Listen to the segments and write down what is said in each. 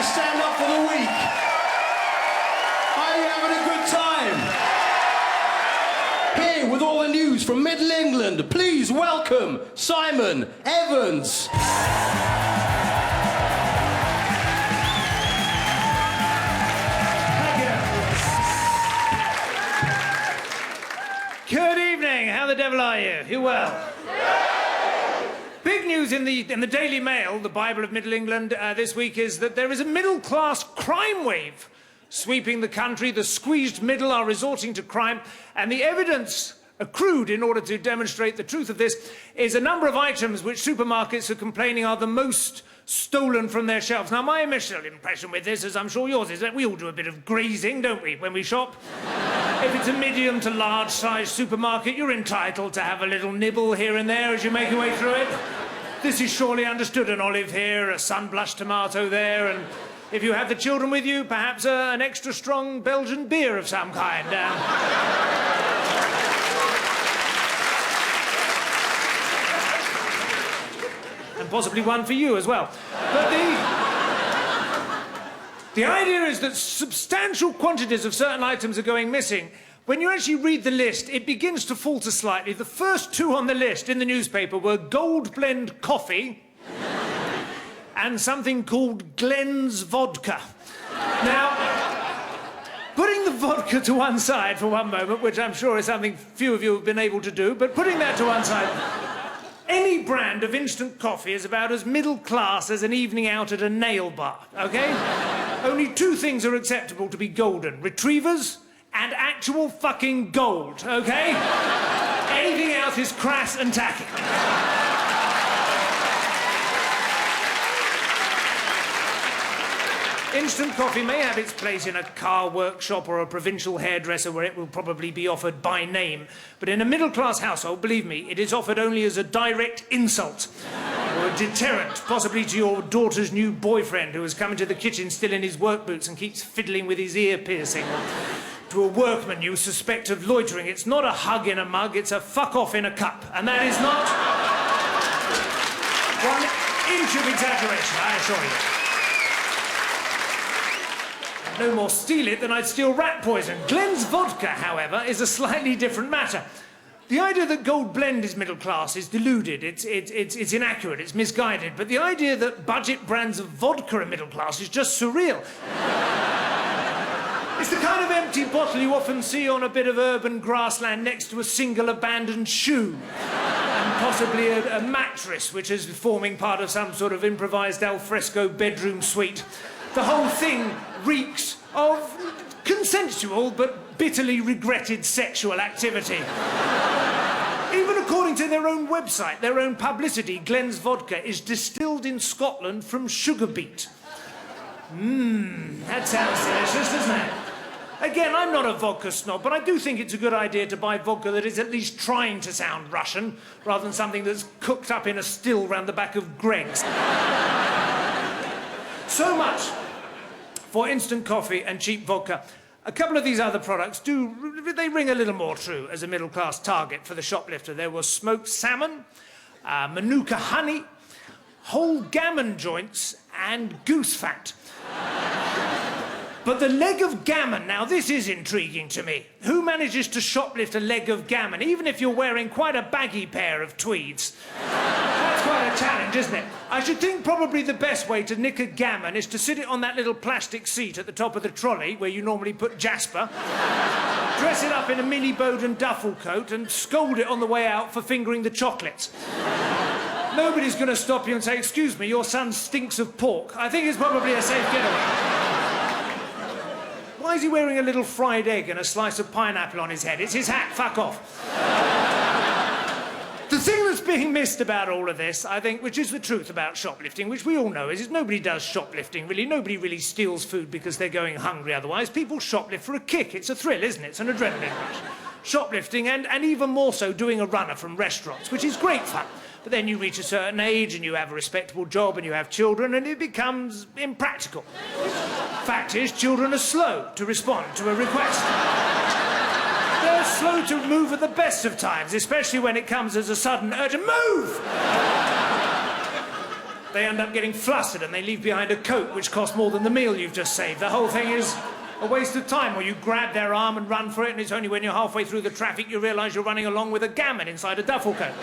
to stand up for the weak? Are you having a good time? Here with all the news from Middle England, please welcome Simon Evans. Good evening. How the devil are you? You well? Big news in the Daily Mail, the Bible of Middle England, this week is that there is a middle-class crime wave sweeping the country. The squeezed middle are resorting to crime, and the evidence accrued in order to demonstrate the truth of this is a number of items which supermarkets are complaining are the most stolen from their shelves. Now, my initial impression with this, as I'm sure yours is, that we all do a bit of grazing, don't we, when we shop? If it's a medium to large size supermarket, you're entitled to have a little nibble here and there as you make your way through it. This is surely understood. An olive here, a sun-blushed tomato there, and if you have the children with you, perhaps an extra strong Belgian beer of some kind. And possibly one for you as well. But the idea is that substantial quantities of certain items are going missing. When you actually read the list, it begins to falter slightly. The first two on the list in the newspaper were Gold Blend coffee and something called Glen's vodka. Now, putting the vodka to one side for one moment, which I'm sure is something few of you have been able to do, but putting that to one side, any brand of instant coffee is about as middle class as an evening out at a nail bar, OK? Only two things are acceptable to be golden: retrievers and actual fucking gold, OK? Anything else is crass and tacky. Instant coffee may have its place in a car workshop or a provincial hairdresser where it will probably be offered by name. But in a middle-class household, believe me, it is offered only as a direct insult or a deterrent, possibly to your daughter's new boyfriend who has come into the kitchen still in his work boots and keeps fiddling with his ear piercing. Or to a workman you suspect of loitering. It's not a hug in a mug, it's a fuck off in a cup. And that is not 1 inch of exaggeration, I assure you. No more steal it than I'd steal rat poison. Glen's vodka, however, is a slightly different matter. The idea that Gold Blend is middle class is deluded, it's inaccurate, it's misguided, but the idea that budget brands of vodka are middle class is just surreal. It's the kind of empty bottle you often see on a bit of urban grassland next to a single abandoned shoe. And possibly a mattress which is forming part of some sort of improvised alfresco bedroom suite. The whole thing reeks of consensual but bitterly regretted sexual activity. Even according to their own website, their own publicity, Glen's vodka is distilled in Scotland from sugar beet. That sounds delicious, doesn't it? Again, I'm not a vodka snob, but I do think it's a good idea to buy vodka that is at least trying to sound Russian, rather than something that's cooked up in a still round the back of Greg's. So much for instant coffee and cheap vodka. A couple of these other products they ring a little more true as a middle-class target for the shoplifter. There was smoked salmon, Manuka honey, whole gammon joints, and goose fat. But the leg of gammon, now this is intriguing to me. Who manages to shoplift a leg of gammon, even if you're wearing quite a baggy pair of tweeds? That's quite a challenge, isn't it? I should think probably the best way to nick a gammon is to sit it on that little plastic seat at the top of the trolley, where you normally put Jasper, dress it up in a mini Bowden duffel coat, and scold it on the way out for fingering the chocolates. Nobody's going to stop you and say, "Excuse me, your son stinks of pork." I think it's probably a safe getaway. Why is he wearing a little fried egg and a slice of pineapple on his head? It's his hat, fuck off. The thing that's being missed about all of this, I think, which is the truth about shoplifting, which we all know, is nobody does shoplifting, really. Nobody really steals food because they're going hungry otherwise. People shoplift for a kick. It's a thrill, isn't it? It's an adrenaline rush. Shoplifting, and even more so, doing a runner from restaurants, which is great fun. But then you reach a certain age and you have a respectable job and you have children and it becomes impractical. Fact is, children are slow to respond to a request. They're slow to move at the best of times, especially when it comes as a sudden urgent move! they end up getting flustered and they leave behind a coat which costs more than the meal you've just saved. The whole thing is a waste of time, or you grab their arm and run for it, and it's only when you're halfway through the traffic you realise you're running along with a gammon inside a duffel coat.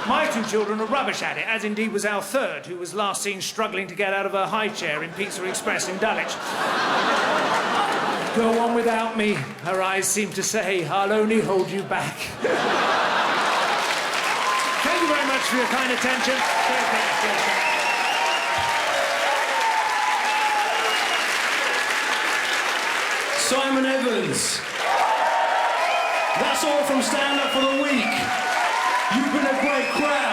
My two children are rubbish at it, as indeed was our third, who was last seen struggling to get out of her high chair in Pizza Express in Dulwich. Go on without me, her eyes seem to say, I'll only hold you back. Thank you very much for your kind attention. Simon Evans. That's all from Stand Up for the Week. You've been a great crowd.